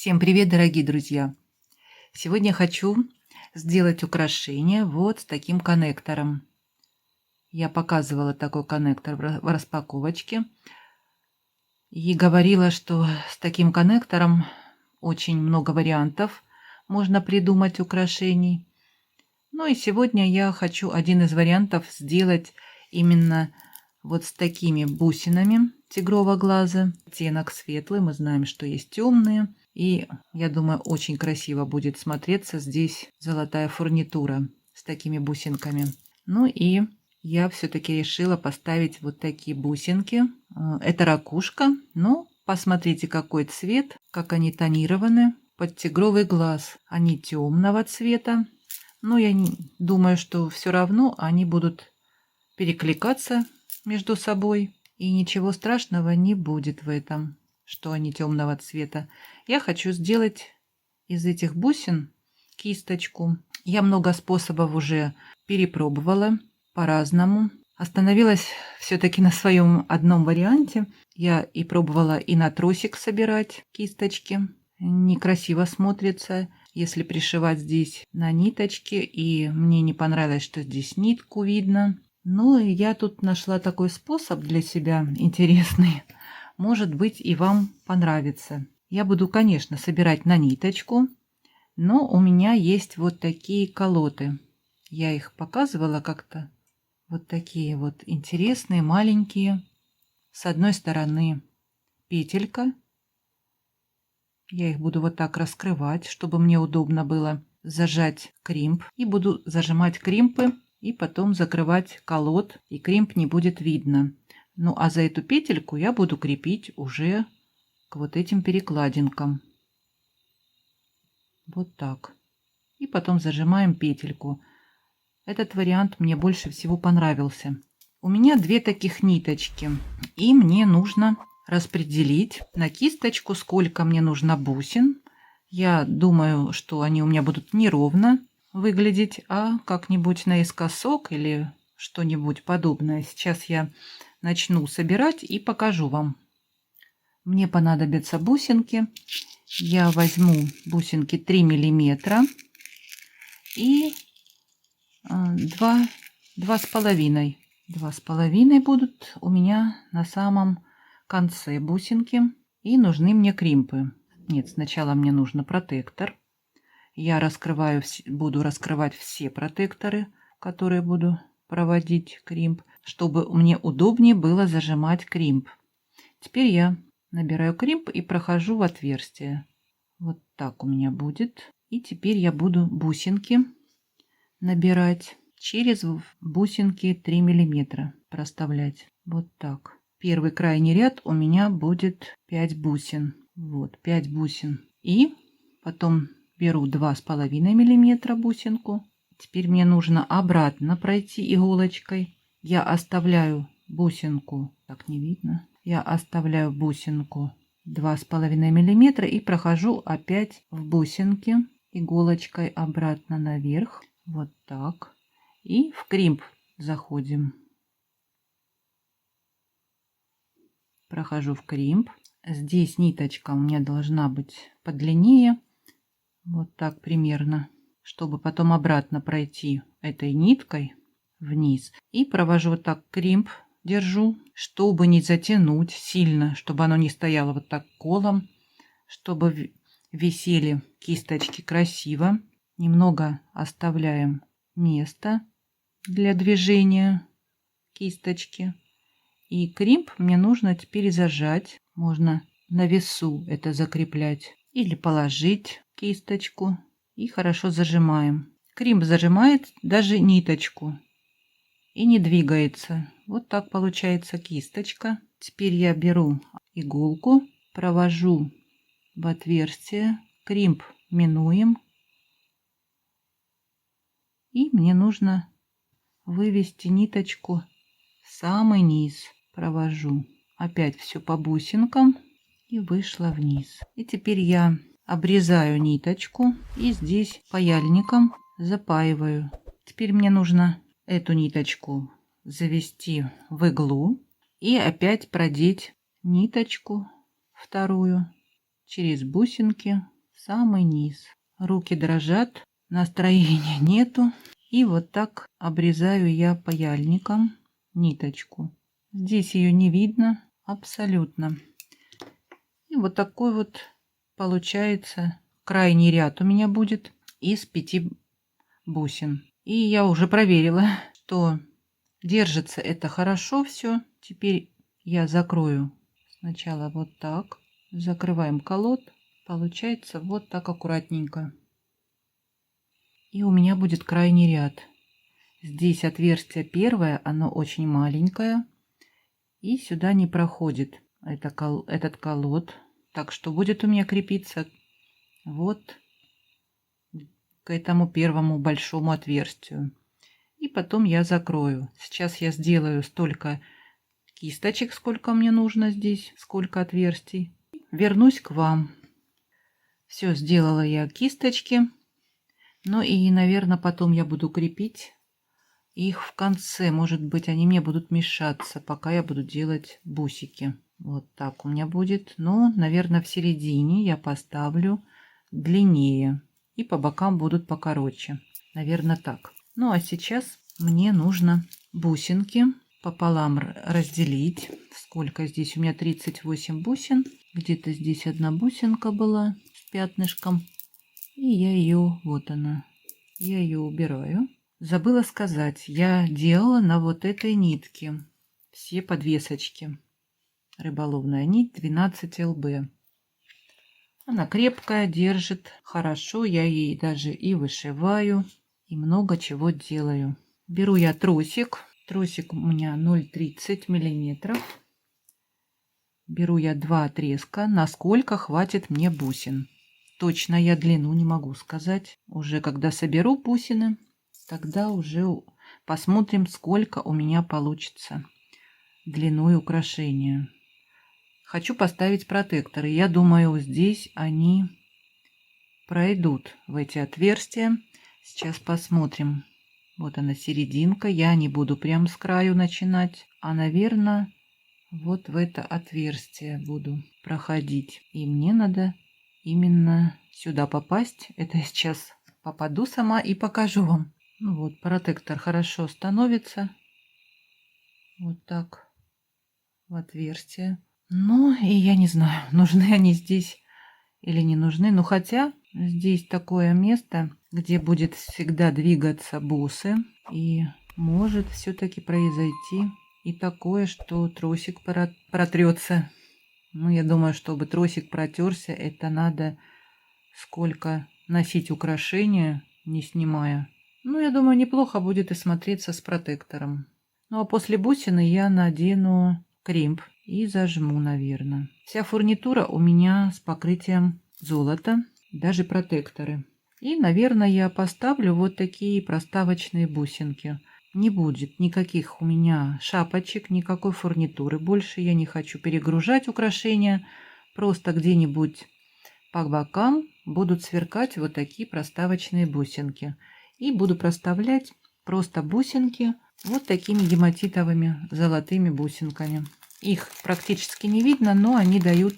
Всем привет, дорогие друзья! Сегодня хочу сделать украшение вот с таким коннектором. Я показывала такой коннектор в распаковочке и говорила, что с таким коннектором очень много вариантов можно придумать украшений. Ну и сегодня я хочу один из вариантов сделать именно вот с такими бусинами тигрового глаза. Оттенок светлый, мы знаем, что есть темные. И я думаю, очень красиво будет смотреться здесь золотая фурнитура с такими бусинками. Ну и я все-таки решила поставить вот такие бусинки. Это ракушка, но посмотрите, какой цвет, как они тонированы под тигровый глаз. Они темного цвета, но я думаю, что все равно они будут перекликаться между собой. И ничего страшного не будет в этом, что они темного цвета. Я хочу сделать из этих бусин кисточку. Я много способов уже перепробовала по-разному. Остановилась все-таки на своем одном варианте. Я и пробовала и на тросик собирать кисточки. Некрасиво смотрится, если пришивать здесь на ниточке. И мне не понравилось, что здесь нитку видно. Ну, и я тут нашла такой способ для себя интересный. Может быть, и вам понравится. Я буду, конечно, собирать на ниточку, но у меня есть вот такие колоты. Я их показывала как-то. Вот такие вот интересные, маленькие. С одной стороны петелька. Я их буду вот так раскрывать, чтобы мне удобно было зажать кримп. И буду зажимать кримпы. И потом закрывать колод, и кримп не будет видно. Ну а за эту петельку я буду крепить уже к вот этим перекладинкам. Вот так. И потом зажимаем петельку. Этот вариант мне больше всего понравился. У меня две таких ниточки. И мне нужно распределить на кисточку, сколько мне нужно бусин. Я думаю, что они у меня будут неровно выглядеть, а как-нибудь наискосок или что-нибудь подобное. Сейчас я начну собирать и покажу вам. Мне понадобятся бусинки. Я возьму бусинки 3 миллиметра и 2,5. 2,5 будут у меня на самом конце бусинки. И нужны мне кримпы. Нет, сначала мне нужно протектор. Я буду раскрывать все протекторы, которые буду проводить кримп, чтобы мне удобнее было зажимать кримп. Теперь я набираю кримп и прохожу в отверстие. Вот так у меня будет. И теперь я буду бусинки набирать через бусинки 3 миллиметра проставлять. Вот так. Первый крайний ряд у меня будет 5 бусин. Вот 5 бусин. И потом беру 2,5 миллиметра бусинку. Теперь мне нужно обратно пройти иголочкой. Я оставляю бусинку, так не видно. Я оставляю бусинку 2,5 миллиметра и прохожу опять в бусинке иголочкой обратно наверх. Вот так. И в кримп заходим. Прохожу в кримп. Здесь ниточка у меня должна быть подлиннее. Вот так примерно, чтобы потом обратно пройти этой ниткой вниз. И провожу вот так кримп, держу, чтобы не затянуть сильно, чтобы оно не стояло вот так колом, чтобы висели кисточки красиво. Немного оставляем места для движения кисточки. И кримп мне нужно теперь зажать. Можно на весу это закреплять или положить кисточку и хорошо зажимаем. Кримп зажимает даже ниточку и не двигается. Вот так получается кисточка. Теперь я беру иголку, провожу в отверстие, кримп минуем. И мне нужно вывести ниточку в самый низ. Провожу опять все по бусинкам и вышла вниз. И теперь я обрезаю ниточку и здесь паяльником запаиваю. Теперь мне нужно эту ниточку завести в иглу и опять продеть ниточку вторую через бусинки самый низ. Руки дрожат, настроения нету. И вот так обрезаю я паяльником ниточку. Здесь ее не видно абсолютно. И вот такой вот получается крайний ряд у меня будет из 5 бусин. И я уже проверила, что держится это хорошо все. Теперь я закрою сначала вот так. Закрываем колод. Получается вот так аккуратненько. И у меня будет крайний ряд. Здесь отверстие первое, оно очень маленькое. И сюда не проходит этот колод. Так что будет у меня крепиться вот к этому первому большому отверстию. И потом я закрою. Сейчас я сделаю столько кисточек, сколько мне нужно здесь, сколько отверстий. Вернусь к вам. Все, сделала я кисточки. Ну и, наверное, потом я буду крепить их в конце. Может быть, они мне будут мешаться, пока я буду делать бусики. Вот так у меня будет. Но, наверное, в середине я поставлю длиннее. И по бокам будут покороче. Наверное, так. Ну, а сейчас мне нужно бусинки пополам разделить. Сколько здесь? У меня 38 бусин. Где-то здесь одна бусинка была с пятнышком. И я ее, вот она, я ее убираю. Забыла сказать, я делала на вот этой нитке все подвесочки. Рыболовная нить 12 ЛБ. Она крепкая, держит хорошо. Я ей даже и вышиваю, и много чего делаю. Беру я тросик. Тросик у меня 0,30 миллиметров. Беру я 2 отрезка. Насколько хватит мне бусин. Точно я длину не могу сказать. Уже когда соберу бусины, тогда уже посмотрим, сколько у меня получится длиной украшения. Хочу поставить протекторы. Я думаю, здесь они пройдут в эти отверстия. Сейчас посмотрим. Вот она серединка. Я не буду прям с краю начинать, а, наверное, вот в это отверстие буду проходить. И мне надо именно сюда попасть. Это я сейчас попаду сама и покажу вам. Ну вот, протектор хорошо становится. Вот так в отверстие. Ну, и я не знаю, нужны они здесь или не нужны. Но хотя здесь такое место, где будет всегда двигаться бусы. И может все-таки произойти и такое, что тросик протрется. Ну, я думаю, чтобы тросик протерся, это надо сколько носить украшения, не снимая. Ну, я думаю, неплохо будет и смотреться с протектором. Ну, а после бусины я надену кримп и зажму, наверное. Вся фурнитура у меня с покрытием золота, даже протекторы. И, наверное, я поставлю вот такие проставочные бусинки. Не будет никаких у меня шапочек, никакой фурнитуры. Больше я не хочу перегружать украшения. Просто где-нибудь по бокам будут сверкать вот такие проставочные бусинки. И буду проставлять просто бусинки вот такими гематитовыми золотыми бусинками. Их практически не видно, но они дают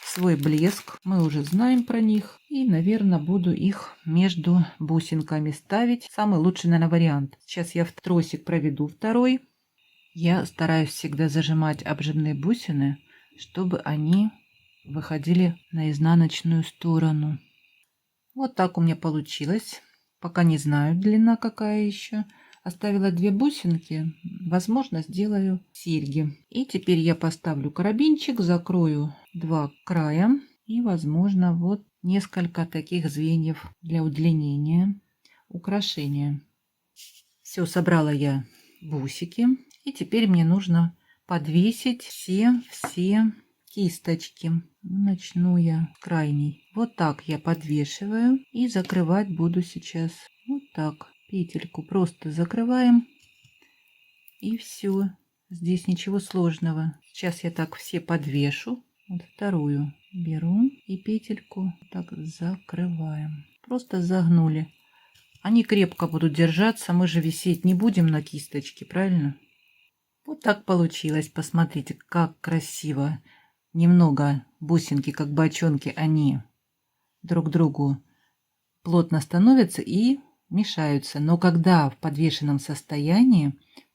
свой блеск. Мы уже знаем про них. И, наверное, буду их между бусинками ставить. Самый лучший, наверное, вариант. Сейчас я в тросик проведу второй. Я стараюсь всегда зажимать обжимные бусины, чтобы они выходили на изнаночную сторону. Вот так у меня получилось. Пока не знаю, длина какая еще. Оставила 2 бусинки. Возможно, сделаю серьги. И теперь я поставлю карабинчик, закрою 2 края. И, возможно, вот несколько таких звеньев для удлинения украшения. Все, собрала я бусики. И теперь мне нужно подвесить все кисточки. Начну я с крайней. Вот так я подвешиваю и закрывать буду сейчас. Вот так. Петельку просто закрываем. И все. Здесь ничего сложного. Сейчас я так все подвешу. Вот вторую беру и петельку так закрываем. Просто загнули. Они крепко будут держаться. Мы же висеть не будем на кисточке, правильно? Вот так получилось. Посмотрите, как красиво. Немного бусинки, как бочонки, они друг к другу плотно становятся и мешаются. Но когда в подвешенном состоянии,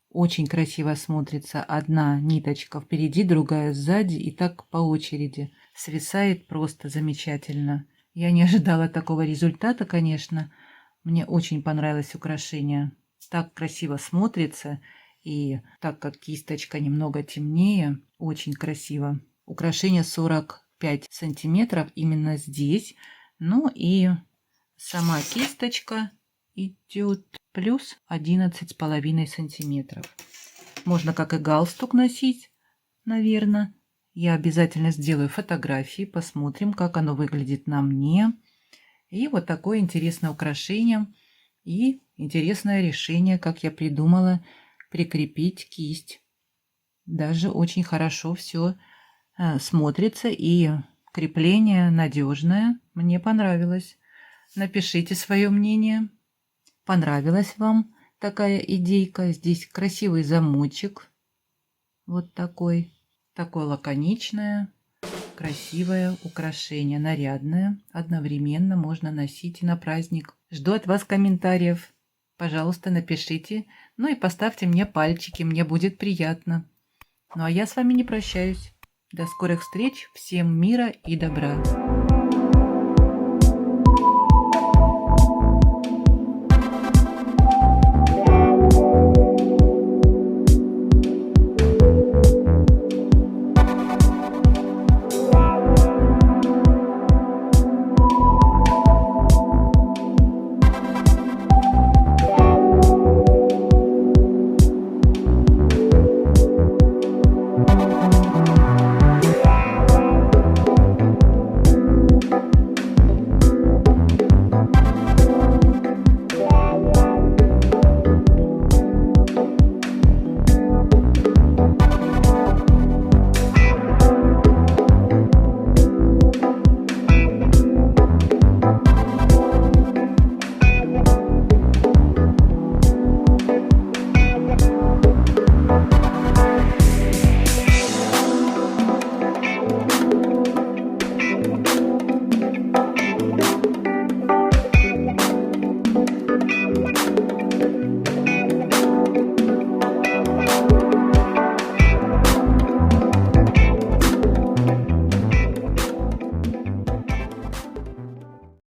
очень красиво смотрится одна ниточка впереди, другая сзади, и так по очереди. Свисает просто замечательно. Я не ожидала такого результата, конечно. Мне очень понравилось украшение. Так красиво смотрится, и так как кисточка немного темнее, очень красиво. Украшение 45 сантиметров именно здесь. Ну и сама кисточка идет плюс 11,5 сантиметров. Можно как и галстук носить, наверное. Я обязательно сделаю фотографии, посмотрим, как оно выглядит на мне. И вот такое интересное украшение и интересное решение, как я придумала прикрепить кисть. Даже очень хорошо все смотрится, и крепление надежное. Мне понравилось. Напишите свое мнение. Понравилась вам такая идейка? Здесь красивый замочек. Вот такой. Такое лаконичное, красивое украшение, нарядное. Одновременно можно носить и на праздник. Жду от вас комментариев. Пожалуйста, напишите. Ну и поставьте мне пальчики, мне будет приятно. Ну а я с вами не прощаюсь. До скорых встреч. Всем мира и добра.